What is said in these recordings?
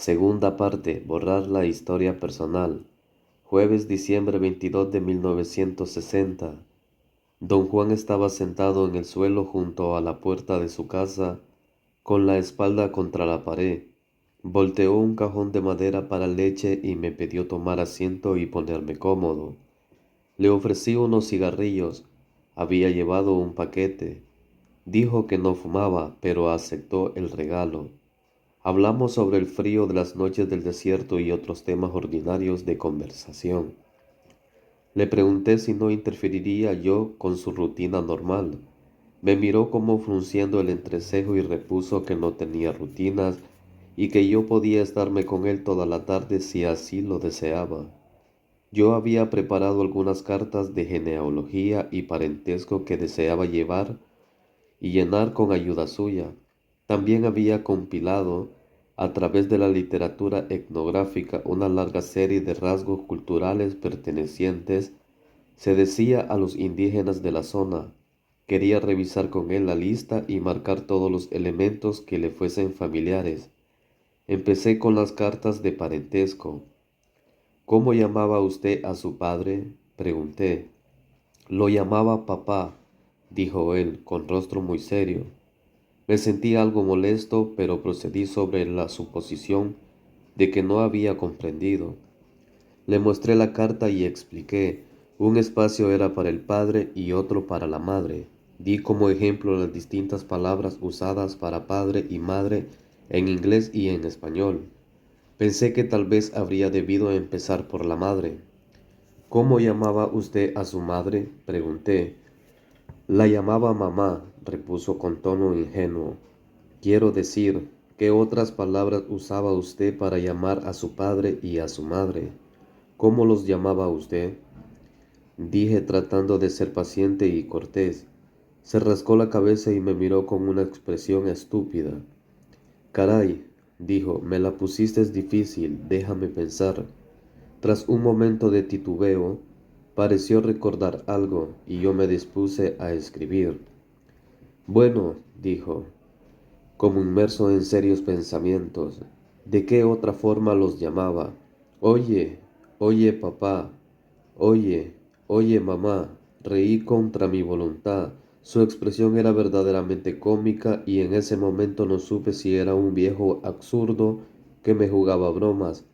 Segunda parte. Borrar la historia personal. Jueves, diciembre 22 de 1960. Don Juan estaba sentado en el suelo junto a la puerta de su casa, con la espalda contra la pared. Volteó un cajón de madera para leche y me pidió tomar asiento y ponerme cómodo. Le ofrecí unos cigarrillos. Había llevado un paquete. Dijo que no fumaba, pero aceptó el regalo. Hablamos sobre el frío de las noches del desierto y otros temas ordinarios de conversación. Le pregunté si no interferiría yo con su rutina normal. Me miró como frunciendo el entrecejo y repuso que no tenía rutinas y que yo podía estarme con él toda la tarde si así lo deseaba. Yo había preparado algunas cartas de genealogía y parentesco que deseaba llevar y llenar con ayuda suya. También había compilado, a través de la literatura etnográfica, una larga serie de rasgos culturales pertenecientes, se decía, a los indígenas de la zona. Quería revisar con él la lista y marcar todos los elementos que le fuesen familiares. Empecé con las cartas de parentesco. ¿Cómo llamaba usted a su padre?, pregunté. Lo llamaba papá, dijo él, con rostro muy serio. Me sentí algo molesto, pero procedí sobre la suposición de que no había comprendido. Le mostré la carta y expliqué. Un espacio era para el padre y otro para la madre. Di como ejemplo las distintas palabras usadas para padre y madre en inglés y en español. Pensé que tal vez habría debido empezar por la madre. ¿Cómo llamaba usted a su madre?, pregunté. La llamaba mamá, repuso con tono ingenuo. Quiero decir, ¿qué otras palabras usaba usted para llamar a su padre y a su madre? ¿Cómo los llamaba usted?, dije tratando de ser paciente y cortés. Se rascó la cabeza y me miró con una expresión estúpida. Caray, dijo, me la pusiste difícil, déjame pensar. Tras un momento de titubeo, pareció recordar algo y yo me dispuse a escribir. Bueno, dijo, como inmerso en serios pensamientos, ¿de qué otra forma los llamaba? Oye, oye papá, oye, oye mamá. Reí contra mi voluntad. Su expresión era verdaderamente cómica y en ese momento no supe si era un viejo absurdo que me jugaba bromas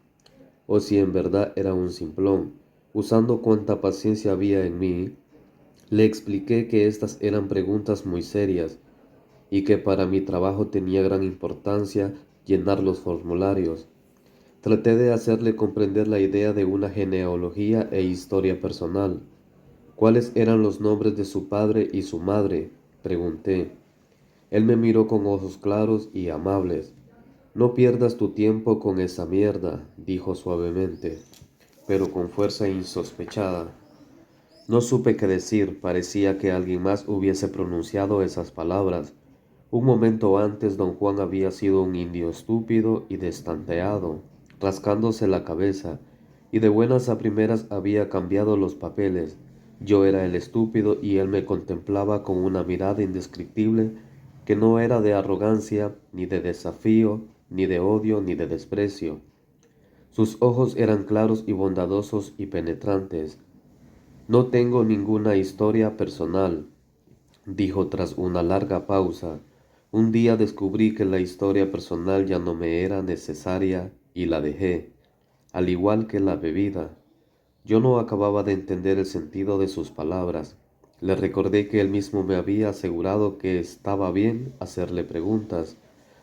o si en verdad era un simplón. Usando cuanta paciencia había en mí, le expliqué que estas eran preguntas muy serias y que para mi trabajo tenía gran importancia llenar los formularios. Traté de hacerle comprender la idea de una genealogía e historia personal. ¿Cuáles eran los nombres de su padre y su madre?, pregunté. Él me miró con ojos claros y amables. No pierdas tu tiempo con esa mierda, dijo suavemente, pero con fuerza insospechada. No supe qué decir, parecía que alguien más hubiese pronunciado esas palabras. Un momento antes don Juan había sido un indio estúpido y destanteado, rascándose la cabeza, y de buenas a primeras había cambiado los papeles. Yo era el estúpido y él me contemplaba con una mirada indescriptible que no era de arrogancia, ni de desafío, ni de odio, ni de desprecio. Sus ojos eran claros y bondadosos y penetrantes. No tengo ninguna historia personal, dijo tras una larga pausa. Un día descubrí que la historia personal ya no me era necesaria y la dejé, al igual que la bebida. Yo no acababa de entender el sentido de sus palabras. Le recordé que él mismo me había asegurado que estaba bien hacerle preguntas.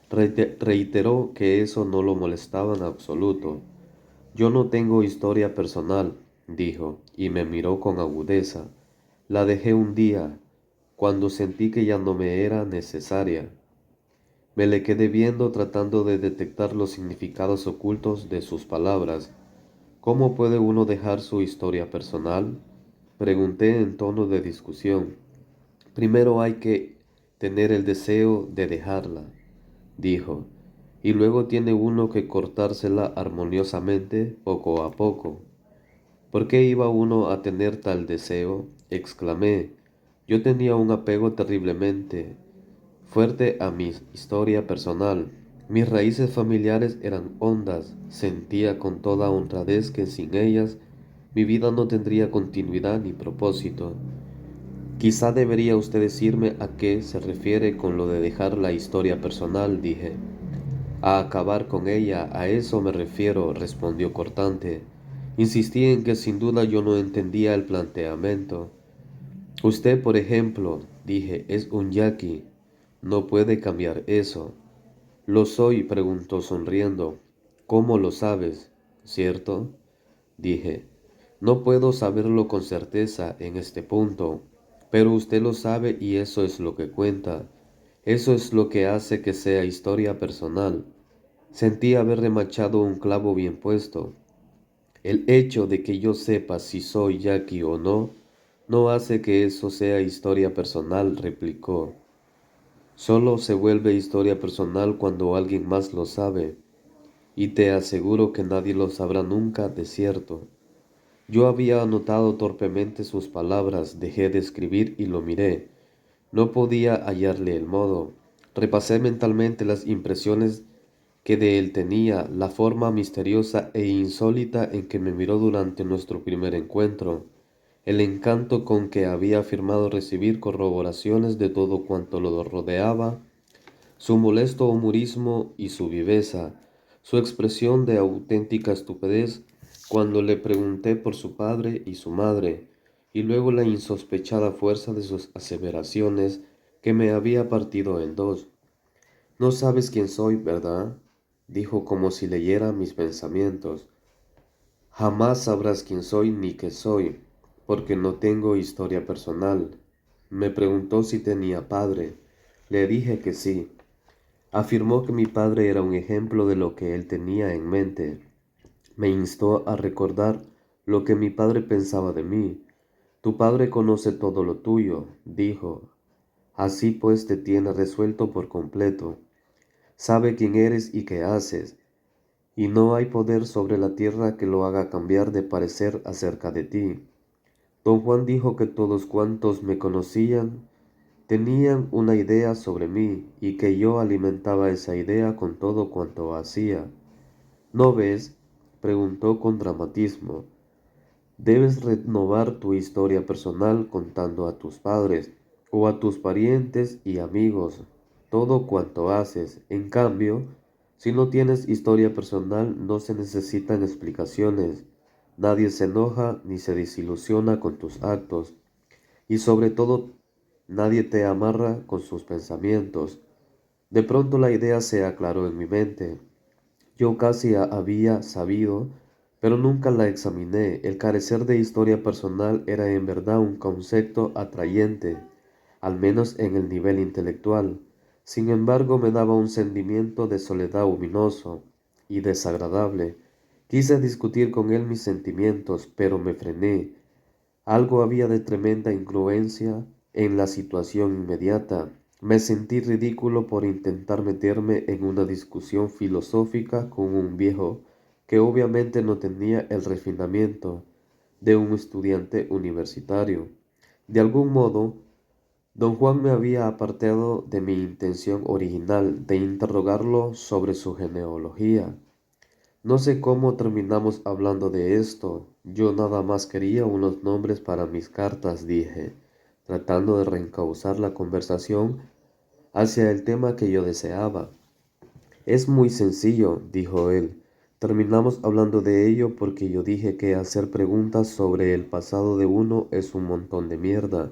Reiteró que eso no lo molestaba en absoluto. Yo no tengo historia personal, dijo, y me miró con agudeza. La dejé un día, cuando sentí que ya no me era necesaria. Me le quedé viendo tratando de detectar los significados ocultos de sus palabras. ¿Cómo puede uno dejar su historia personal?, pregunté en tono de discusión. Primero hay que tener el deseo de dejarla, dijo, y luego tiene uno que cortársela armoniosamente poco a poco. ¿Por qué iba uno a tener tal deseo?, exclamé. Yo tenía un apego terriblemente fuerte a mi historia personal. Mis raíces familiares eran hondas, sentía con toda honradez que sin ellas mi vida no tendría continuidad ni propósito. Quizá debería usted decirme a qué se refiere con lo de dejar la historia personal, dije. A acabar con ella, a eso me refiero, respondió cortante. Insistí en que sin duda yo no entendía el planteamiento. Usted, por ejemplo, dije, es un yaqui. No puede cambiar eso. Lo soy, preguntó sonriendo. ¿Cómo lo sabes? ¿Cierto? Dije. No puedo saberlo con certeza en este punto, pero usted lo sabe y eso es lo que cuenta. Eso es lo que hace que sea historia personal. Sentí haber remachado un clavo bien puesto. El hecho de que yo sepa si soy yaqui o no, no hace que eso sea historia personal, replicó. Solo se vuelve historia personal cuando alguien más lo sabe, y te aseguro que nadie lo sabrá nunca de cierto. Yo había anotado torpemente sus palabras, dejé de escribir y lo miré. No podía hallarle el modo. Repasé mentalmente las impresiones que de él tenía, la forma misteriosa e insólita en que me miró durante nuestro primer encuentro, el encanto con que había afirmado recibir corroboraciones de todo cuanto lo rodeaba, su molesto humorismo y su viveza, su expresión de auténtica estupidez cuando le pregunté por su padre y su madre, y luego la insospechada fuerza de sus aseveraciones que me había partido en dos. No sabes quién soy, ¿verdad? Dijo como si leyera mis pensamientos. Jamás sabrás quién soy ni qué soy, porque no tengo historia personal. Me preguntó si tenía padre. Le dije que sí. Afirmó que mi padre era un ejemplo de lo que él tenía en mente. Me instó a recordar lo que mi padre pensaba de mí. Tu padre conoce todo lo tuyo, dijo. Así pues te tiene resuelto por completo. Sabe quién eres y qué haces, y no hay poder sobre la tierra que lo haga cambiar de parecer acerca de ti. Don Juan dijo que todos cuantos me conocían tenían una idea sobre mí y que yo alimentaba esa idea con todo cuanto hacía. ¿No ves? Preguntó con dramatismo. Debes renovar tu historia personal contando a tus padres o a tus parientes y amigos todo cuanto haces. En cambio, si no tienes historia personal, no se necesitan explicaciones. Nadie se enoja ni se desilusiona con tus actos. Y sobre todo, nadie te amarra con sus pensamientos. De pronto la idea se aclaró en mi mente. Yo casi había sabido, pero nunca la examiné. El carecer de historia personal era en verdad un concepto atrayente, al menos en el nivel intelectual. Sin embargo, me daba un sentimiento de soledad ominoso y desagradable. Quise discutir con él mis sentimientos, pero me frené. Algo había de tremenda incongruencia en la situación inmediata. Me sentí ridículo por intentar meterme en una discusión filosófica con un viejo que obviamente no tenía el refinamiento de un estudiante universitario. De algún modo, don Juan me había apartado de mi intención original de interrogarlo sobre su genealogía. No sé cómo terminamos hablando de esto. Yo nada más quería unos nombres para mis cartas, dije, tratando de reencauzar la conversación hacia el tema que yo deseaba. Es muy sencillo, dijo él. Terminamos hablando de ello porque yo dije que hacer preguntas sobre el pasado de uno es un montón de mierda.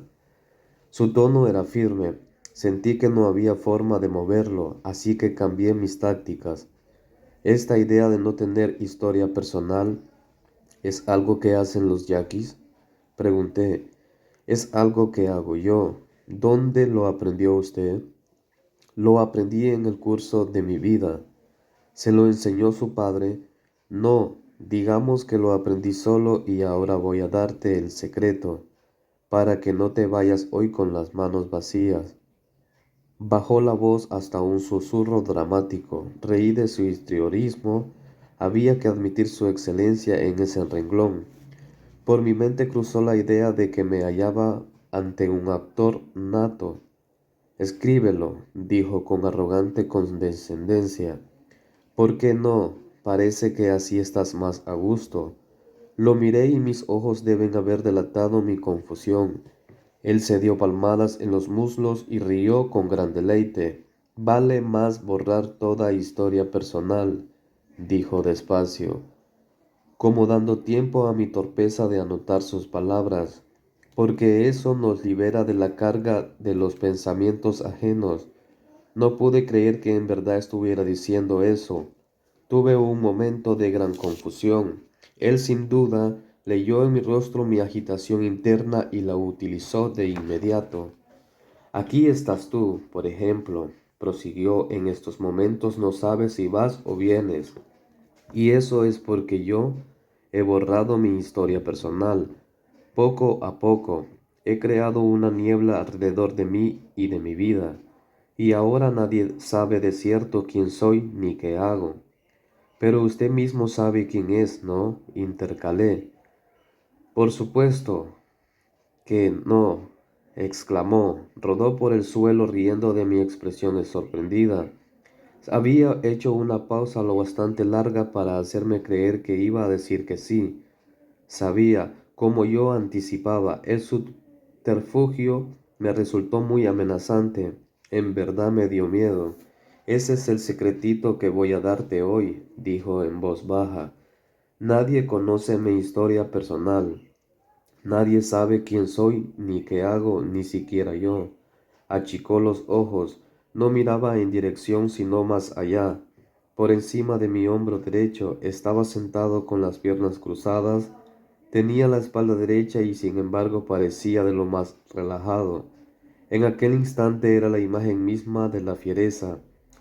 Su tono era firme. Sentí que no había forma de moverlo, así que cambié mis tácticas. Esta idea de no tener historia personal ¿es algo que hacen los yaquis? Pregunté. Es algo que hago yo. ¿Dónde lo aprendió usted? Lo aprendí en el curso de mi vida. ¿Se lo enseñó su padre? No, digamos que lo aprendí solo y ahora voy a darte el secreto, para que no te vayas hoy con las manos vacías. Bajó la voz hasta un susurro dramático. Reí de su histrionismo. Había que admitir su excelencia en ese renglón. Por mi mente cruzó la idea de que me hallaba ante un actor nato. Escríbelo, dijo con arrogante condescendencia. ¿Por qué no? Parece que así estás más a gusto. Lo miré y mis ojos deben haber delatado mi confusión. Él se dio palmadas en los muslos y rió con gran deleite. Vale más borrar toda historia personal, dijo despacio, como dando tiempo a mi torpeza de anotar sus palabras, porque eso nos libera de la carga de los pensamientos ajenos. No pude creer que en verdad estuviera diciendo eso. Tuve un momento de gran confusión. Él sin duda leyó en mi rostro mi agitación interna y la utilizó de inmediato. Aquí estás tú, por ejemplo, prosiguió, en estos momentos no sabes si vas o vienes. Y eso es porque yo he borrado mi historia personal. Poco a poco he creado una niebla alrededor de mí y de mi vida. Y ahora nadie sabe de cierto quién soy ni qué hago. Pero usted mismo sabe quién es, ¿no? Intercalé. Por supuesto que no, exclamó. Rodó por el suelo riendo de mi expresión sorprendida. Había hecho una pausa lo bastante larga para hacerme creer que iba a decir que sí. Sabía, como yo anticipaba, el subterfugio me resultó muy amenazante. En verdad me dio miedo. Ese es el secretito que voy a darte hoy, dijo en voz baja. Nadie conoce mi historia personal. Nadie sabe quién soy, ni qué hago, ni siquiera yo. Achicó los ojos. No miraba en dirección sino más allá. Por encima de mi hombro derecho estaba sentado con las piernas cruzadas. Tenía la espalda derecha y sin embargo parecía de lo más relajado. En aquel instante era la imagen misma de la fiereza.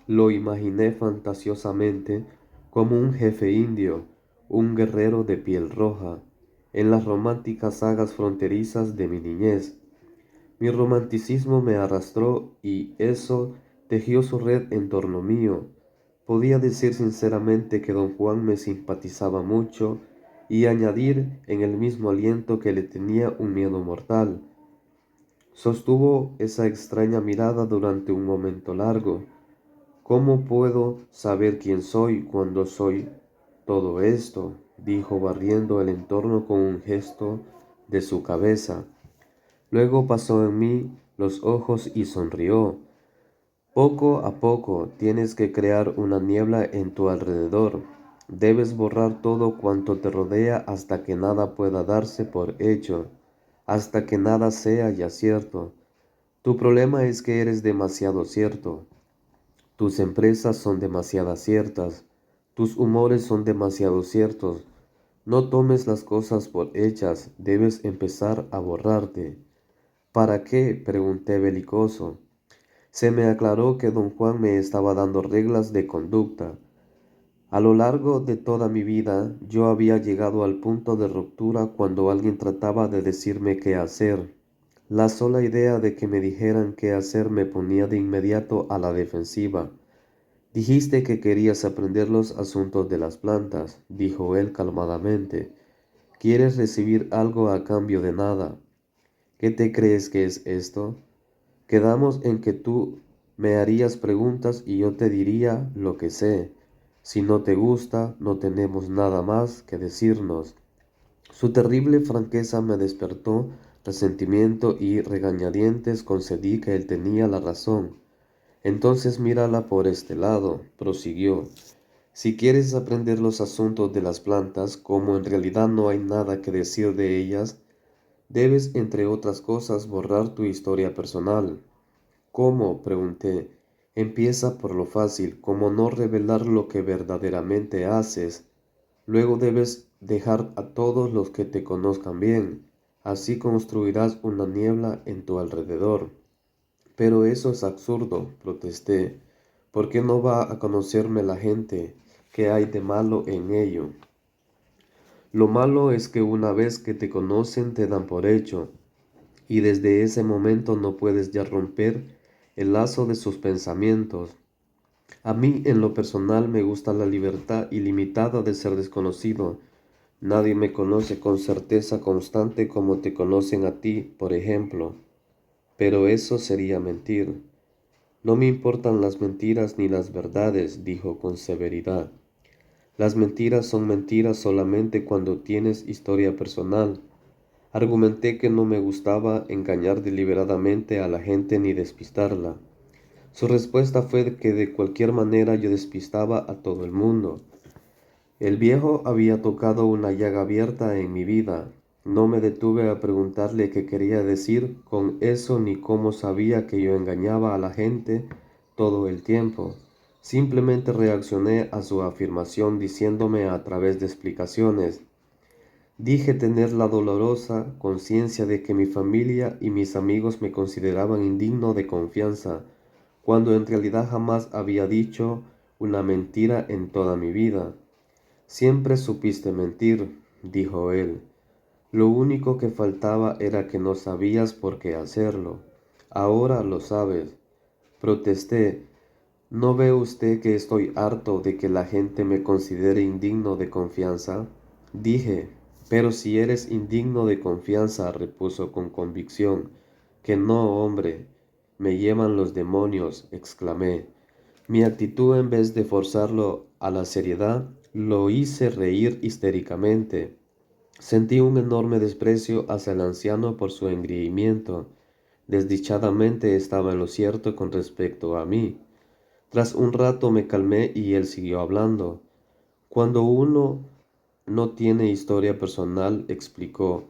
Lo imaginé fantasiosamente como un jefe indio, un guerrero de piel roja, en las románticas sagas fronterizas de mi niñez. Mi romanticismo me arrastró y eso tejió su red en torno mío. Podía decir sinceramente que don Juan me simpatizaba mucho y añadir en el mismo aliento que le tenía un miedo mortal. Sostuvo esa extraña mirada durante un momento largo. ¿Cómo puedo saber quién soy cuando soy todo esto? Dijo barriendo el entorno con un gesto de su cabeza. Luego pasó en mí los ojos y sonrió. Poco a poco tienes que crear una niebla en tu alrededor. Debes borrar todo cuanto te rodea hasta que nada pueda darse por hecho, hasta que nada sea ya cierto. Tu problema es que eres demasiado cierto. Tus empresas son demasiado ciertas. Tus humores son demasiado ciertos. No tomes las cosas por hechas, debes empezar a borrarte. ¿Para qué? Pregunté belicoso. Se me aclaró que don Juan me estaba dando reglas de conducta. A lo largo de toda mi vida yo había llegado al punto de ruptura cuando alguien trataba de decirme qué hacer. La sola idea de que me dijeran qué hacer me ponía de inmediato a la defensiva. Dijiste que querías aprender los asuntos de las plantas, dijo él calmadamente. ¿Quieres recibir algo a cambio de nada? ¿Qué te crees que es esto? Quedamos en que tú me harías preguntas y yo te diría lo que sé. Si no te gusta, no tenemos nada más que decirnos. Su terrible franqueza me despertó resentimiento y regañadientes concedí que él tenía la razón. Entonces mírala por este lado, prosiguió. Si quieres aprender los asuntos de las plantas, como en realidad no hay nada que decir de ellas, debes, entre otras cosas, borrar tu historia personal. ¿Cómo? Pregunté. Empieza por lo fácil, como no revelar lo que verdaderamente haces. Luego debes dejar a todos los que te conozcan bien. Así construirás una niebla en tu alrededor. Pero eso es absurdo, protesté. ¿Por qué no va a conocerme la gente? ¿Qué hay de malo en ello? Lo malo es que una vez que te conocen te dan por hecho, y desde ese momento no puedes ya romper el lazo de sus pensamientos. A mí en lo personal me gusta la libertad ilimitada de ser desconocido. Nadie me conoce con certeza constante como te conocen a ti, por ejemplo. Pero eso sería mentir. No me importan las mentiras ni las verdades, dijo con severidad. Las mentiras son mentiras solamente cuando tienes historia personal. Argumenté que no me gustaba engañar deliberadamente a la gente ni despistarla. Su respuesta fue que de cualquier manera yo despistaba a todo el mundo. El viejo había tocado una llaga abierta en mi vida. No me detuve a preguntarle qué quería decir con eso ni cómo sabía que yo engañaba a la gente todo el tiempo. Simplemente reaccioné a su afirmación diciéndome a través de explicaciones. Dije tener la dolorosa conciencia de que mi familia y mis amigos me consideraban indigno de confianza, cuando en realidad jamás había dicho una mentira en toda mi vida. Siempre supiste mentir, dijo él. Lo único que faltaba era que no sabías por qué hacerlo. Ahora lo sabes. Protesté. ¿No ve usted que estoy harto de que la gente me considere indigno de confianza? Dije. Pero si eres indigno de confianza, repuso con convicción. Que no, hombre. Me llevan los demonios, exclamé. Mi actitud, en vez de forzarlo a la seriedad, lo hice reír histéricamente. Sentí un enorme desprecio hacia el anciano por su engreimiento. Desdichadamente estaba en lo cierto con respecto a mí. Tras un rato me calmé y él siguió hablando. Cuando uno no tiene historia personal, explicó,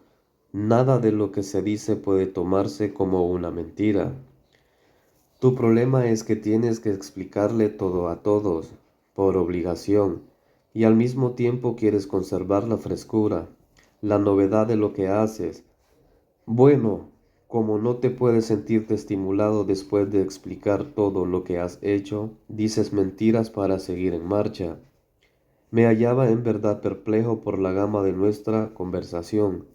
nada de lo que se dice puede tomarse como una mentira. Tu problema es que tienes que explicarle todo a todos, por obligación, y al mismo tiempo quieres conservar la frescura, la novedad de lo que haces. Bueno, como no te puedes sentirte estimulado después de explicar todo lo que has hecho, dices mentiras para seguir en marcha. Me hallaba en verdad perplejo por la gama de nuestra conversación.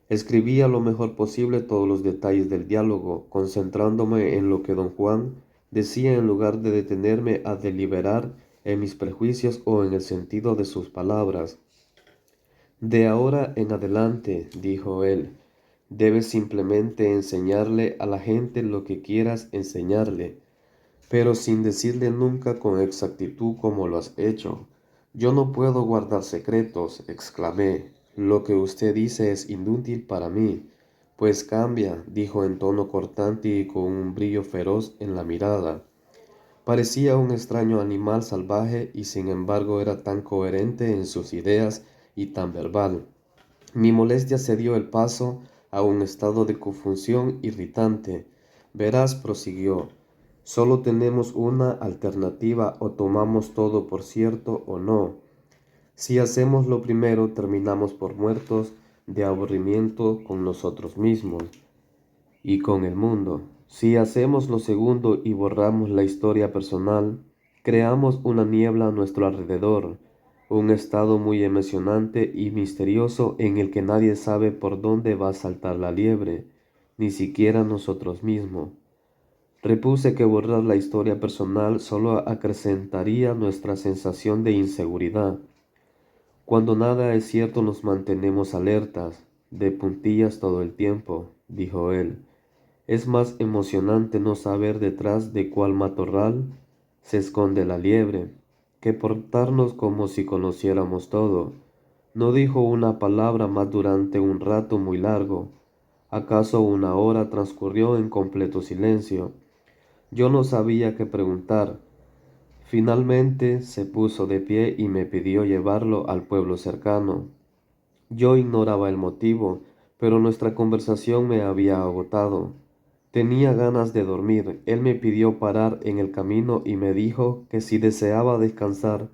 Escribía lo mejor posible todos los detalles del diálogo, concentrándome en lo que don Juan decía en lugar de detenerme a deliberar en mis prejuicios o en el sentido de sus palabras. De ahora en adelante, dijo él, debes simplemente enseñarle a la gente lo que quieras enseñarle, pero sin decirle nunca con exactitud como lo has hecho. Yo no puedo guardar secretos, exclamé. Lo que usted dice es inútil para mí. Pues cambia, dijo en tono cortante y con un brillo feroz en la mirada. Parecía un extraño animal salvaje y sin embargo era tan coherente en sus ideas y tan verbal. Mi molestia cedió el paso a un estado de confusión irritante. Verás, prosiguió, solo tenemos una alternativa: o tomamos todo por cierto o no. Si hacemos lo primero, terminamos por muertos de aburrimiento con nosotros mismos y con el mundo. Si hacemos lo segundo y borramos la historia personal, creamos una niebla a nuestro alrededor, un estado muy emocionante y misterioso en el que nadie sabe por dónde va a saltar la liebre, ni siquiera nosotros mismos. Repuse que borrar la historia personal solo acrecentaría nuestra sensación de inseguridad. Cuando nada es cierto nos mantenemos alertas, de puntillas todo el tiempo, dijo él. Es más emocionante no saber detrás de cuál matorral se esconde la liebre, que portarnos como si conociéramos todo. No dijo una palabra más durante un rato muy largo. ¿Acaso una hora transcurrió en completo silencio? Yo no sabía qué preguntar. Finalmente se puso de pie y me pidió llevarlo al pueblo cercano. Yo ignoraba el motivo, pero nuestra conversación me había agotado. Tenía ganas de dormir. Él me pidió parar en el camino y me dijo que si deseaba descansar,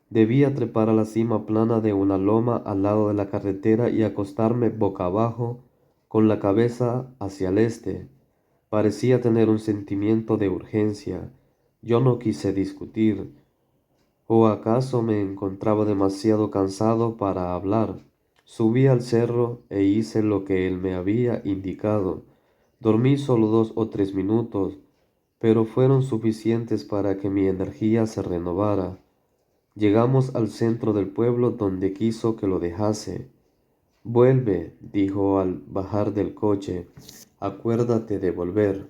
debía trepar a la cima plana de una loma al lado de la carretera y acostarme boca abajo, con la cabeza hacia el este. Parecía tener un sentimiento de urgencia. Yo no quise discutir. ¿O acaso me encontraba demasiado cansado para hablar? Subí al cerro e hice lo que él me había indicado. Dormí solo 2 o 3 minutos, pero fueron suficientes para que mi energía se renovara. Llegamos al centro del pueblo donde quiso que lo dejase. Vuelve, dijo al bajar del coche. Acuérdate de volver.